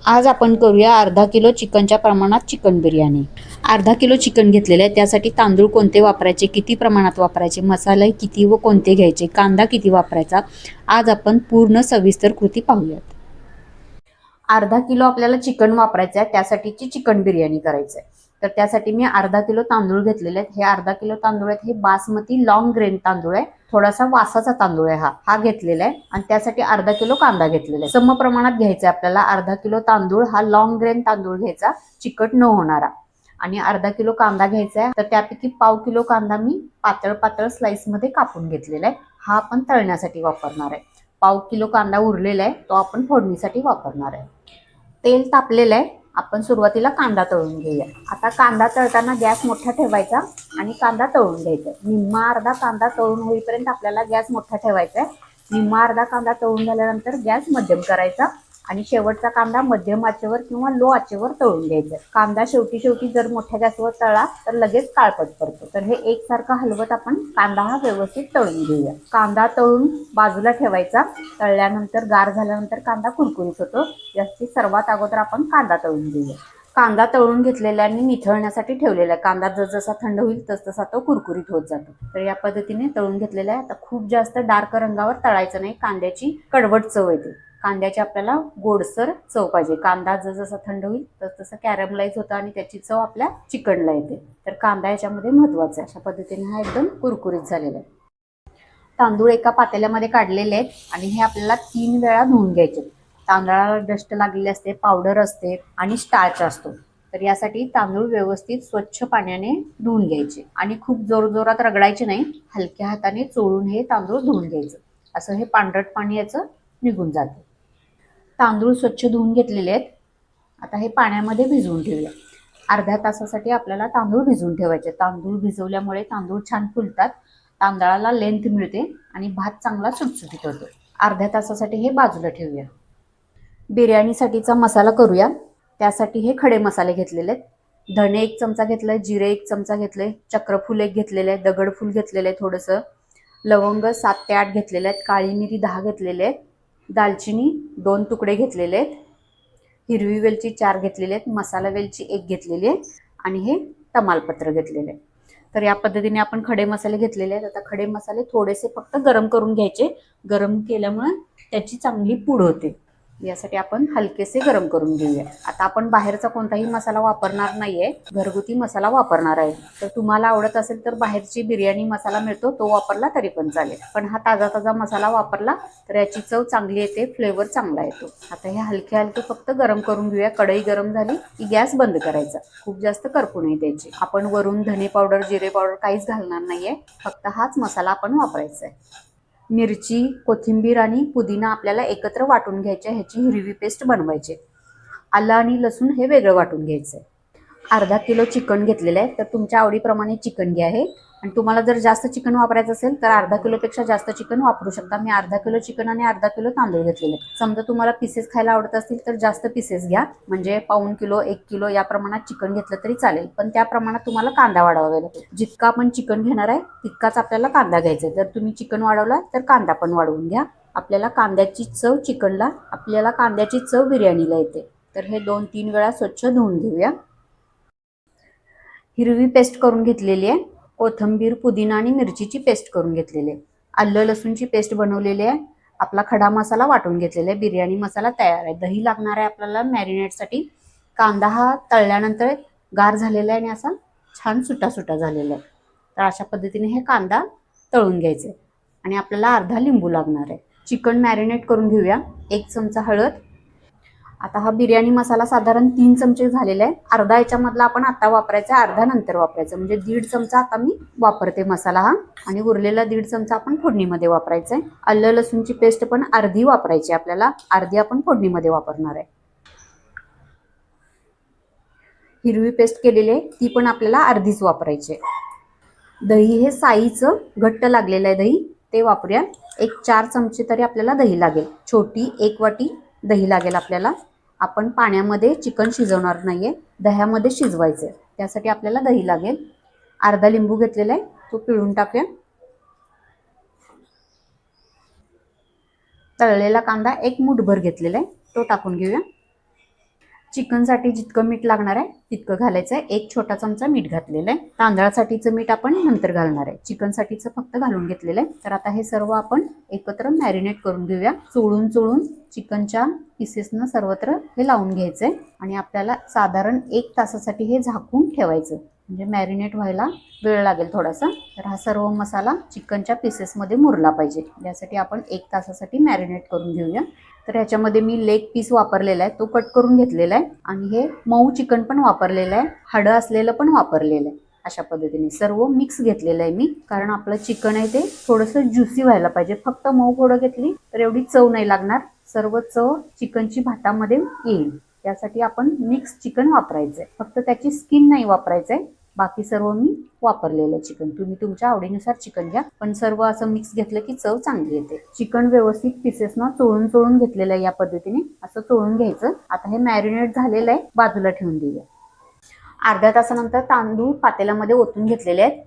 आज आपण करूया अर्धा किलो चिकनच्या प्रमाणात चिकन बिर्याणी. अर्धा किलो चिकन घेतलेलं आहे. त्यासाठी तांदूळ कोणते वापरायचे, किती प्रमाणात वापरायचे, मसाले किती व कोणते घ्यायचे, कांदा किती वापरायचा, आज आपण पूर्ण सविस्तर कृती पाहूयात. अर्धा किलो आपल्याला चिकन वापरायचं आहे, त्यासाठीची चिकन बिर्याणी करायचं आहे. तर त्यासाठी मी अर्धा किलो तांदूळ घेतलेले आहेत. हे अर्धा किलो तांदूळ आहेत, हे बासमती लॉंग ग्रेन तांदूळ आहे. थोडासा वासाचा तांदूळ आहे हा घेतलेला आहे. आणि त्यासाठी अर्धा किलो कांदा घेतलेला आहे. सम प्रमाणात घ्यायचा आहे आपल्याला. अर्धा किलो तांदूळ हा लॉंग ग्रेन तांदूळ घ्यायचा, चिकट न होणारा. आणि अर्धा किलो कांदा घ्यायचा आहे. तर त्यापैकी पाव किलो कांदा मी पातळ पातळ स्लाइस मध्ये कापून घेतलेला आहे. हा आपण तळण्यासाठी वापरणार आहे. पाव किलो कांदा उरलेला आहे, तो आपण फोडणीसाठी वापरणार आहे. तेल तापलेलं आहे. आपण सुरुवातीला कांदा तळून घेऊया. आता कांदा तळताना गॅस मोठा ठेवायचा आणि कांदा तळून घ्यायचा. निम्मा अर्धा कांदा तळून होईपर्यंत आपल्याला गॅस मोठा ठेवायचा आहे. निम्मा अर्धा कांदा तळून झाल्यानंतर गॅस मध्यम करायचा आणि शेवटचा कांदा मध्यम आचेवर किंवा लो आचेवर तळून घ्यायचा. कांदा शेवटी जर मोठ्या गॅसवर तळला तर लगेच काळपट पडतो. तर हे एकसारखं हलवत आपण कांदा हा व्यवस्थित तळून घेऊया. कांदा तळून बाजूला ठेवायचा. तळल्यानंतर गार झाल्यानंतर कांदा कुरकुरीत होतो. याची सर्वात अगोदर आपण कांदा तळून घेऊया. कांदा तळून घेतलेला आणि निथळण्यासाठी ठेवलेला आहे. कांदा जसजसा थंड होईल तसतसा तो कुरकुरीत होत जातो. तर या पद्धतीने तळून घेतलेला आहे. आता खूप जास्त डार्क रंगावर तळायचं नाही, कांद्याची कडवट चव येते. कांद्याची आपल्याला गोडसर चव पाहिजे. कांदा जसजसा थंड होईल तसतसं कॅरमलाइज होतं आणि त्याची चव आपल्या चिकनला येते. तर कांदा याच्यामध्ये महत्वाचा आहे. अशा पद्धतीने हा एकदम कुरकुरीत झालेला आहे. तांदूळ एका पातेल्यामध्ये काढलेले आहेत आणि हे आपल्याला 3 वेळा धुवून घ्यायचे. तांदळाला डस्ट लागलेली असते, पावडर असते आणि स्टार्च असतो. तर यासाठी तांदूळ व्यवस्थित स्वच्छ पाण्याने धुवून घ्यायचे आणि खूप जोरजोरात रगडायचे नाही. हलक्या हाताने चोळून हे तांदूळ धुवून घ्यायचं. असं हे पांढरट पाणी याचं निघून जातं. तांदूळ स्वच्छ धुवून घेतलेले आहेत. आता हे पाण्यामध्ये भिजवून ठेवूया. अर्ध्या तासासाठी आपल्याला तांदूळ भिजवून ठेवायचे. तांदूळ भिजवल्यामुळे तांदूळ छान फुलतात, तांदळाला लेंथ मिळते आणि भात चांगला सुटसुटीत होतो. अर्ध्या तासासाठी हे बाजूला ठेवूया. बिर्याणीसाठीचा मसाला करूया. त्यासाठी हे खडे मसाले घेतलेले आहेत. धणे 1 चमचा घेतलाय, जिरे 1 चमचा घेतले, चक्रफूल 1 घेतलेले आहे, दगडफूल घेतलेले आहे थोडंसं, लवंग 7 ते 8 घेतलेले आहेत, काळी मिरी 10 घेतलेले आहेत, दालचिनी 2 तुकडे घेतलेले आहेत, हिरवी वेलची 4 घेतलेले आहेत, मसाला वेलची 1 घेतलेली आहे आणि हे तमालपत्र घेतलेले आहे. तर या पद्धतीने आपण खडे मसाले घेतलेले आहेत. आता खडे मसाले थोडेसे फक्त गरम करून घ्यायचे. गरम केल्यामुळे त्याची चांगली पूड होते. यासाठी आपण हलकेसे गरम करून घेऊया. आता आपण बाहेरचा कोणताही मसाला वापरणार नाहीये, घरगुती मसाला वापरणार आहे. तर तुम्हाला आवडत असेल तर बाहेरची बिर्याणी मसाला मिळतो, तो वापरला तरी पण चालेल. पण हा ताजा मसाला वापरला तर याची चव चांगली येते, फ्लेवर चांगला येतो. आता हे हलके फक्त गरम करून घेऊया. कढई गरम झाली की गॅस बंद करायचा. खूप जास्त करपू नये द्यायची. आपण वरून धने पावडर, जिरे पावडर काहीच घालणार नाहीये, फक्त हाच मसाला आपण वापरायचा आहे. मिरची, कोथिंबीर आणि पुदिना आपल्याला एकत्र वाटून घ्यायचे. ह्याची हिरवी पेस्ट बनवायची. आलं आणि लसूण हे वेगळं वाटून घ्यायचं आहे. अर्धा किलो चिकन घेतलेलं आहे. तर तुमच्या आवडीप्रमाणे चिकन घ्या हे. आणि तुम्हाला जर जास्त चिकन वापरायचं असेल तर अर्धा किलोपेक्षा जास्त चिकन वापरू शकता. मी अर्धा किलो चिकन आणि अर्धा किलो तांदूळ घेतलेले. समजा तुम्हाला पीसेस खायला आवडत असतील तर जास्त पीसेस घ्या. म्हणजे पाऊण किलो, 1 किलो या प्रमाणात चिकन घेतलं तरी चालेल. पण त्या प्रमाणात तुम्हाला कांदा वाढवावा लागेल. जितका आपण चिकन घेणार आहे तितकाच आपल्याला कांदा घ्यायचा आहे. जर तुम्ही चिकन वाढवला तर कांदा पण वाढवून घ्या. आपल्याला कांद्याची चव चिकनला, आपल्याला कांद्याची चव बिर्याणीला येते. तर हे 2-3 वेळा स्वच्छ धुवून घेऊया. हिरवी पेस्ट करून घेतलेली आहे. कोथिंबीर, पुदिना आणि मिरचीची पेस्ट करून घेतलेली आहे. आलं लसूणची पेस्ट बनवलेली आहे. आपला खडा मसाला वाटून घेतलेला आहे. बिर्याणी मसाला तयार आहे. दही लागणार आहे आपल्याला मॅरिनेटसाठी. कांदा हा तळल्यानंतर गार झालेला आहे आणि असा छान सुटा झालेला आहे. तर अशा पद्धतीने हे कांदा तळून घ्यायचा आहे. आणि आपल्याला अर्धा लिंबू लागणार आहे. चिकन मॅरिनेट करून घेऊया. 1 चमचा हळद. आता हा बिर्याणी मसाला साधारण 3 चमचे झालेला आहे. अर्धा याच्यामधला आपण आता वापरायचा, अर्धा नंतर वापरायचा. म्हणजे 1.5 चमचा आता मी वापरते मसाला हा, आणि उरलेला 1.5 चमचा आपण फोडणीमध्ये वापरायचा आहे. आलं लसूणची पेस्ट पण अर्धी वापरायची आपल्याला, अर्धी आपण फोडणीमध्ये वापरणार आहे. हिरवी पेस्ट केलेली आहे ती पण आपल्याला अर्धीच वापरायची आहे. दही हे साईचं घट्ट लागलेलं आहे दही, ते वापरूया. 4 चमचे तरी आपल्याला दही लागेल. छोटी 1 वाटी दही लागेल आपल्याला. आपण पाण्यामध्ये चिकन शिजवणार नाहीये, दह्यामध्ये शिजवायचं आहे. त्यासाठी आपल्याला दही लागेल. अर्धा लिंबू घेतलेला आहे, तो पिळून टाकूया. तळलेला कांदा 1 मूठभर घेतलेला आहे, तो टाकून घेऊया. चिकनसाठी जितकं मीठ लागणार आहे तितकं घालायचं आहे. 1 छोटा चमचा मीठ घातलेलं आहे. तांदळासाठीचं मीठ आपण नंतर घालणार आहे. चिकनसाठीचं फक्त घालून घेतलेलं आहे. तर आता हे सर्व आपण एकत्र मॅरिनेट करून घेऊया. चोळून चोळून चिकनच्या पीसेसनं सर्वत्र हे लावून घ्यायचंय आणि आपल्याला साधारण 1 तासासाठी हे झाकून ठेवायचं. म्हणजे मॅरिनेट व्हायला वेळ लागेल थोडासा. तर हा सर्व मसाला चिकनच्या पीसेसमध्ये मुरला पाहिजे. यासाठी आपण 1 तासासाठी मॅरिनेट करून घेऊया. तर ह्याच्यामध्ये मी लेग पीस वापरलेला आहे, तो कट करून घेतलेला आहे आणि हे मऊ चिकन पण वापरलेलं आहे, हाडं असलेलं पण वापरलेलं आहे. अशा पद्धतीने सर्व मिक्स घेतलेलं आहे मी, कारण आपलं चिकन आहे ते थोडंसं ज्युसी व्हायला पाहिजे. फक्त मऊ फोडं घेतली तर एवढी चव नाही लागणार. सर्व चव चिकनची भातामध्ये येईल. त्यासाठी आपण मिक्स चिकन वापरायचंय. फक्त त्याची स्किन नाही वापरायचंय. बाकी सर्व मी वापरलेलं चिकन. तुम्ही तुमच्या आवडीनुसार चिकन घ्या, पण सर्व असं मिक्स घेतलं की चव चांगली येते. चिकन व्यवस्थित पीसेसना चोळून चोळून घेतलेलं आहे. या पद्धतीने असं चोळून घ्यायचं. आता हे मॅरिनेट झालेलं आहे, बाजूला ठेवून देऊया. अर्ध्या तासानंतर तांदूळ पातेल्यामध्ये ओतून घेतलेले आहेत.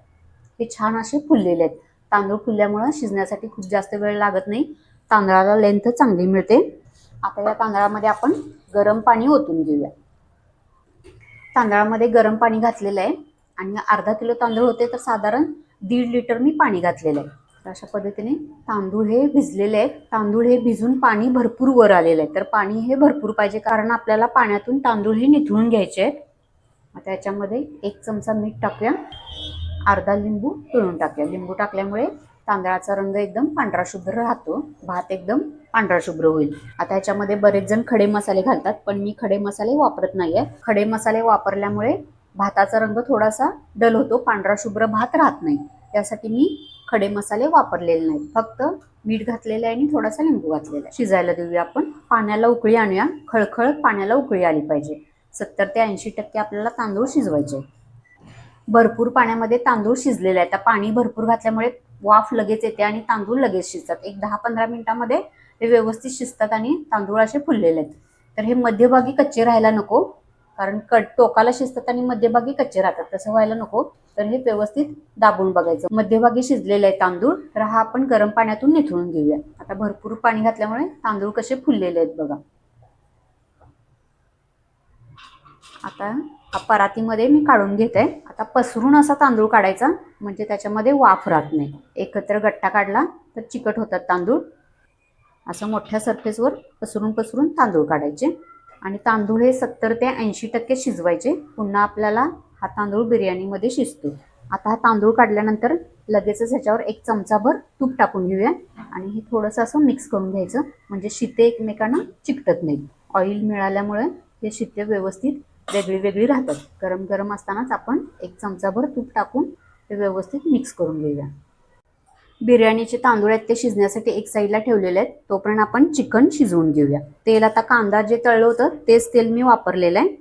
हे छान असे फुललेले आहेत. तांदूळ फुलल्यामुळे शिजण्यासाठी खूप जास्त वेळ लागत नाही. तांदळाला लेंथ चांगली मिळते. आता या तांदळामध्ये आपण गरम पाणी ओतून घेऊया. तांदळामध्ये गरम पाणी घातलेलं आहे आणि अर्धा किलो तांदूळ होते तर साधारण 1.5 लिटर मी पाणी घातलेलं आहे. तर अशा पद्धतीने तांदूळ हे भिजलेले आहेत. तांदूळ हे भिजून पाणी भरपूर वर आलेलं आहे. तर पाणी हे भरपूर पाहिजे, कारण आपल्याला पाण्यातून तांदूळ हे निथळून घ्यायचे आहेत. आता याच्यामध्ये 1 चमचा मीठ टाकूया. अर्धा लिंबू पिळून टाकूया. लिंबू टाकल्यामुळे तांदळाचा रंग एकदम पांढरा शुभ्र राहतो. भात एकदम पांढरा शुभ्र होईल. आता याच्यामध्ये बरेच जण खडे मसाले घालतात, पण मी खडे मसाले वापरत नाहीये. खडे मसाले वापरल्यामुळे भाताचा रंग थोडासा डल होतो, पांढरा शुभ्र भात राहत नाही. त्यासाठी मी खडे मसाले वापरलेले नाहीत. फक्त मीठ घातलेलं आहे आणि थोडासा लिंबू घातलेला आहे. शिजायला देऊया आपण. पाण्याला उकळी आणूया. खळखळ पाण्याला उकळी आली पाहिजे. 70 ते 80% आपल्याला तांदूळ शिजवायचे. भरपूर पाण्यामध्ये तांदूळ शिजलेले आहे. आता पाणी भरपूर घातल्यामुळे वाफ लगेच येते आणि तांदूळ लगेच शिजतात. एक 10-15 मिनिटांमध्ये हे व्यवस्थित शिजतात आणि तांदूळ असे फुललेले आहेत. तर हे मध्यभागी कच्चे राहायला नको, कारण टोकाला शिजतात आणि मध्यभागी कच्चे राहतात. तसं व्हायला नको. तर हे व्यवस्थित दाबून बघायचं. मध्यभागी शिजलेले आहे तांदूळ. तर हा आपण गरम पाण्यातून निथळून घेऊया. आता भरपूर पाणी घातल्यामुळे तांदूळ कसे फुललेले आहेत बघा. आता परातीमध्ये मी काढून घेते. आता पसरून असा तांदूळ काढायचा, म्हणजे त्याच्यामध्ये वाफ राहत नाही. एकत्र गट्टा काढला तर चिकट होतात तांदूळ. असं मोठ्या सरफेसवर पसरून पसरून तांदूळ काढायचे आणि तांदूळ हे 70 ते 80% शिजवायचे. पुन्हा आपल्याला हा तांदूळ बिर्याणीमध्ये शिजतो. आता हा तांदूळ काढल्यानंतर लगेचच ह्याच्यावर 1 चमचाभर तूप टाकून घेऊया आणि हे थोडंसं असं मिक्स करून घ्यायचं, म्हणजे शिते एकमेकांना चिकटत नाहीत. ऑइल मिळाल्यामुळे हे शिते व्यवस्थित वेगळी वेगळी राहतात. गरम गरम असतानाच आपण 1 चमचाभर तूप टाकून ते व्यवस्थित मिक्स करून घेऊया. बिर्याणीचे तांदूळ आहेत ते शिजण्यासाठी एक साईडला ठेवलेले आहेत. तोपर्यंत आपण चिकन शिजवून घेऊया. तेल आता कांदा जे तळलं होतं तेच तेल मी वापरलेलं आहे.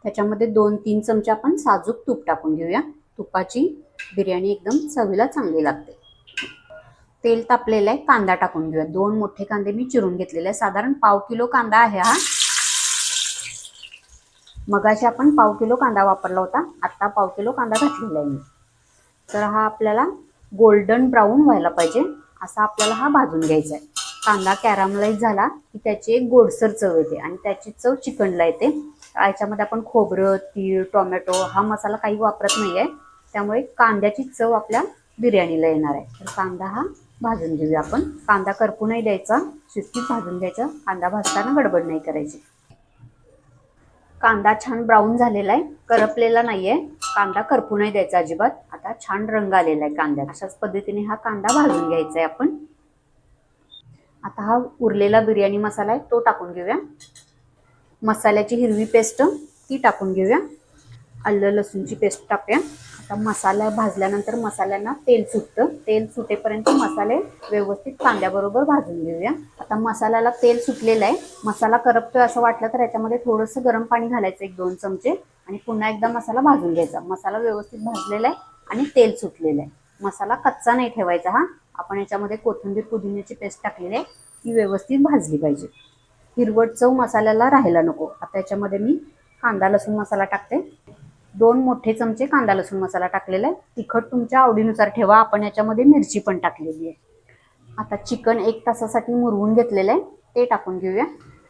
त्याच्यामध्ये 2-3 चमचे आपण साजूक तूप टाकून घेऊया. तुपाची बिर्याणी एकदम चवीला चांगली लागते. तेल तापलेलं आहे. कांदा टाकून घेऊया. 2 मोठे कांदे मी चिरून घेतलेले आहे. साधारण पाव किलो कांदा आहे हा. मगाशी आपण पाव किलो कांदा वापरला होता. आता पाव किलो कांदा घातलेला आहे मी. तर हा आपल्याला गोल्डन ब्राऊन व्हायला पाहिजे, असा आपल्याला हा भाजून घ्यायचा आहे. कांदा कॅरामलाइज झाला की त्याची एक गोडसर चव येते आणि त्याची चव चिकनला येते. याच्यामध्ये आपण खोबरं, तीळ, टोमॅटो हा मसाला काही वापरत नाही आहे. त्यामुळे कांद्याची चव आपल्या बिर्याणीला येणार आहे. तर कांदा हा भाजून घेऊया आपण. कांदा करपू नाही द्यायचा, शिस्तीत भाजून घ्यायचा. कांदा भाजताना गडबड नाही करायची. कांदा छान ब्राऊन झालेला आहे, करपलेला नाहीये. कांदा करपू नाही द्यायचा अजिबात. आता छान रंग आलेला आहे कांद्यात. अशाच पद्धतीने हा कांदा भाजून घ्यायचा आहे आपण. आता हा उरलेला बिर्याणी मसाला आहे तो टाकून घेऊया. मसाल्याची हिरवी पेस्ट ती टाकून घेऊया. आलं लसूणची पेस्ट टाकूया. आता मसाला भाजल्यानंतर मसाल्यांना तेल सुटतं. तेल सुटेपर्यंत मसाले व्यवस्थित कांद्याबरोबर भाजून घेऊया. आता मसाल्याला तेल सुटलेलं आहे. मसाला करपतोय असं वाटलं तर याच्यामध्ये थोडंसं गरम पाणी घालायचं 1-2 चमचे आणि पुन्हा एकदा मसाला भाजून घ्यायचा. मसाला व्यवस्थित भाजलेला आहे आणि तेल सुटलेलं आहे. मसाला कच्चा नाही ठेवायचा हा. आपण याच्यामध्ये कोथिंबीर पुदिन्याची पेस्ट टाकलेली आहे, ती व्यवस्थित भाजली पाहिजे. हिरवट चव मसाल्याला राहायला नको. आता याच्यामध्ये मी कांदा लसूण मसाला टाकते. 2 मोठे चमचे कांदा लसूण मसाला टाकलेला आहे. तिखट तुमच्या आवडीनुसार ठेवा. आपण याच्यामध्ये मिरची पण टाकलेली आहे. आता चिकन 1 तासासाठी मुरवून घेतलेलं आहे ते टाकून घेऊया.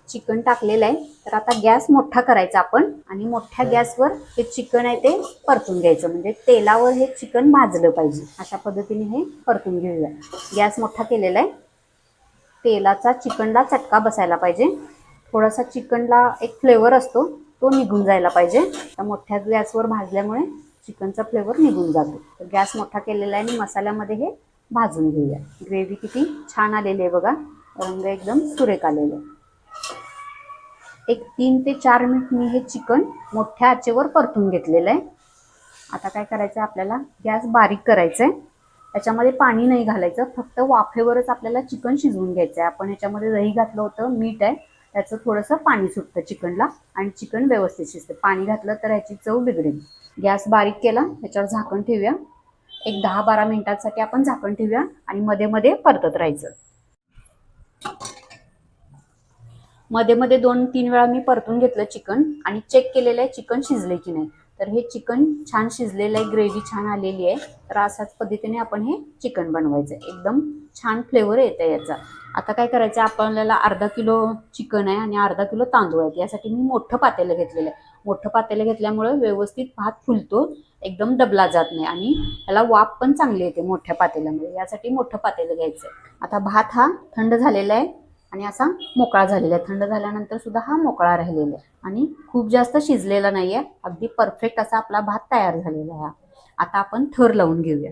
चिकन टाकलेलं आहे. तर आता गॅस मोठा करायचा आपण आणि मोठ्या गॅसवर हे चिकन आहे ते परतून घ्यायचं. म्हणजे तेलावर हे चिकन भाजलं पाहिजे. अशा पद्धतीने हे परतून घेऊया. गॅस मोठा केलेला आहे. तेलाचा चिकनला चटका बसायला पाहिजे. थोडासा चिकनला एक फ्लेवर असतो तो निघून जायला पाहिजे. तर मोठ्या गॅसवर भाजल्यामुळे चिकनचा फ्लेवर निघून जातो. तर गॅस मोठा केलेला आहे आणि मसाल्यामध्ये हे भाजून घेऊया. ग्रेव्ही किती छान आलेली आहे बघा. रंग एकदम सुरेख आलेला आहे. एक 3 ते 4 मिनिट मी हे चिकन मोठ्या आचेवर परतून घेतलेलं आहे. आता काय करायचं, आपल्याला गॅस बारीक करायचा आहे. याच्यामध्ये पाणी नाही घालायचं, फक्त वाफेवरच आपल्याला चिकन शिजवून घ्यायचं आहे. आपण याच्यामध्ये दही घातलं होतं, मीठ आहे, त्याचं थोडंसं पाणी सुटतं चिकनला आणि चिकन व्यवस्थित शिजतं. पाणी घातलं तर ह्याची चव बिघडेल. गॅस बारीक केला, याच्यावर झाकण ठेवूया. एक 10-12 मिनिटांसाठी आपण झाकण ठेवूया आणि मध्ये मध्ये परतत राहायचं. मध्ये मध्ये 2-3 वेळा मी परतून घेतलं चिकन आणि चेक केलेलं आहे चिकन शिजले की नाही. तर हे चिकन छान शिजलेलं आहे, ग्रेव्ही छान आलेली आहे. तर अशाच पद्धतीने आपण हे चिकन बनवायचं. एकदम छान फ्लेवर येतं याचा. आता काय करायचं, आपल्याला अर्धा किलो चिकन आहे आणि अर्धा किलो तांदूळ आहेत. यासाठी मी मोठं पातेलं घेतलेलं आहे. मोठं पातेलं घेतल्यामुळे व्यवस्थित भात फुलतो, एकदम दबला जात नाही आणि याला वाफ पण चांगली येते मोठ्या पातेल्यामुळे. यासाठी मोठं पातेलं घ्यायचं आहे. आता भात हा थंड झालेला आहे आणि असा मोकळा झालेला आहे. थंड झाल्यानंतर सुद्धा हा मोकळा राहिलेला आहे आणि खूप जास्त शिजलेला नाही आहे. अगदी परफेक्ट असा आपला भात तयार झालेला आहे. आता आपण थर लावून घेऊया.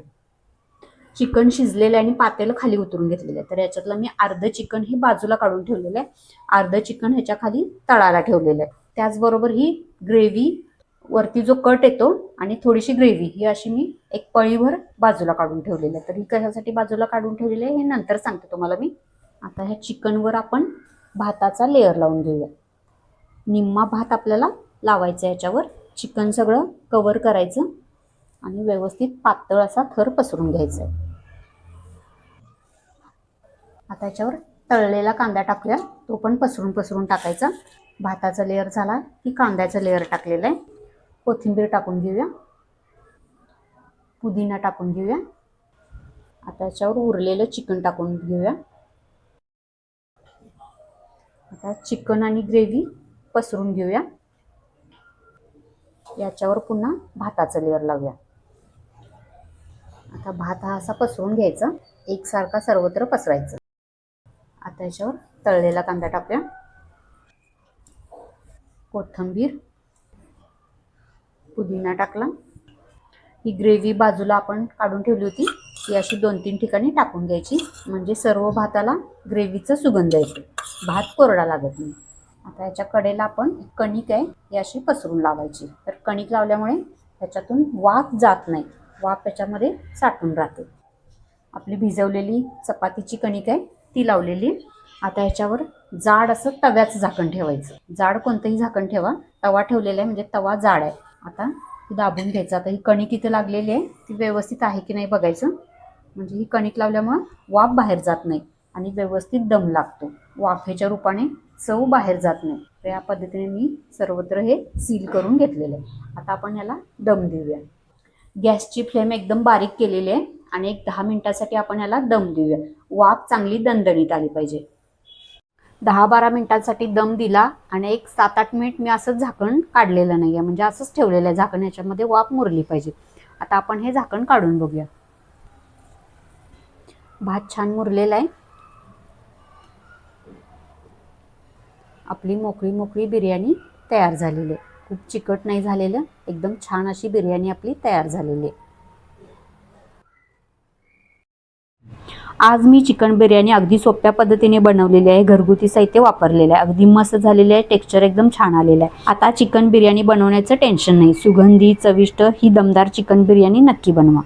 चिकन शिजलेलं आहे आणि पातेलं खाली उतरून घेतलेलं आहे. तर याच्यातलं मी अर्ध चिकन ही बाजूला काढून ठेवलेलं आहे. अर्ध चिकन ह्याच्या खाली तळाला ठेवलेलं आहे. त्याचबरोबर ही ग्रेव्ही वरती जो कट येतो आणि थोडीशी ग्रेव्ही ही अशी मी एक पळीभर बाजूला काढून ठेवलेलं आहे. तर ही कशासाठी बाजूला काढून ठेवलेली आहे हे नंतर सांगते तुम्हाला मी. आता ह्या चिकनवर आपण भाताचा लेअर लावून घेऊया. निम्मा भात आपल्याला लावायचा आहे याच्यावर. चिकन सगळं कव्हर करायचं आणि व्यवस्थित पातळ असा थर पसरून घ्यायचा आहे. आता याच्यावर तळलेला कांदा टाकूया. तो पण पसरून टाकायचा. भाताचा लेअर झाला की कांद्याचा लेअर टाकलेला आहे. कोथिंबीर टाकून घेऊया. पुदिना टाकून घेऊया. आता याच्यावर उरलेलं चिकन टाकून घेऊया. आता चिकन आणि ग्रेव्ही पसरून घेऊया. याच्यावर पुन्हा भाताचं लेअर लावूया. आता भात हा असा पसरून घ्यायचा, एकसारखा सर्वत्र पसरायचं. आता याच्यावर तळलेला कांदा टाकूया. कोथिंबीर, पुदिना टाकला. ही ग्रेव्ही बाजूला आपण काढून ठेवली होती ती अशी 2-3 ठिकाणी टाकून घ्यायची, म्हणजे सर्व भाताला ग्रेव्हीचा सुगंध येतो, भात कोरडा लागत नाही. आता याच्या कडेला आपण कणिक आहे ही अशी पसरून लावायची. तर कणिक लावल्यामुळे त्याच्यातून वाफ जात नाही, वाफ त्याच्यामध्ये साठून राहते. आपली भिजवलेली चपातीची कणिक आहे ती लावलेली. आता याच्यावर जाड असं तव्याचं झाकण ठेवायचं. जाड कोणतंही झाकण ठेवा, तवा ठेवलेला आहे म्हणजे तवा जाड आहे. आता दाबून घ्यायचं. आता ही कणिक इथे लागलेली आहे ती व्यवस्थित आहे की नाही बघायचं. म्हणजे ही कणिक लावल्यामुळं वाफ बाहेर जात नाही आणि व्यवस्थित दम लागतो. वाफेच्या रूपाने चव बाहेर जात नाही. तर या पद्धतीने मी सर्वत्र हे सील करून घेतलेलं आहे. आता आपण याला दम देऊया. गॅसची फ्लेम एकदम बारीक केलेली आहे आणि एक 10 मिनिटासाठी आपण याला दम देऊया. वाफ चांगली दणदणीत आली पाहिजे. 10-12 मिनिटांसाठी दम दिला आणि एक 7-8 मिनिट मी असंच झाकण काढलेलं नाही आहे, म्हणजे असंच ठेवलेलं आहे झाकण. याच्यामध्ये वाफ मुरली पाहिजे. आता आपण हे झाकण काढून बघूया. भात छान मुरलेला आहे. आपली मोकळी मोकळी बिर्याणी तयार झालेली आहे. खूप चिकट नाही झालेलं, एकदम छान अशी बिर्याणी आपली तयार झालेली आहे. आज मी चिकन बिर्याणी अगदी सोप्या पद्धतीने बनवलेली आहे. घरगुती साहित्य वापरलेलं आहे. अगदी मस्त झालेले आहे. टेक्स्चर एकदम छान आलेलं आहे. आता चिकन बिर्याणी बनवण्याचं टेन्शन नाही. सुगंधी चविष्ट ही दमदार चिकन बिर्याणी नक्की बनवा.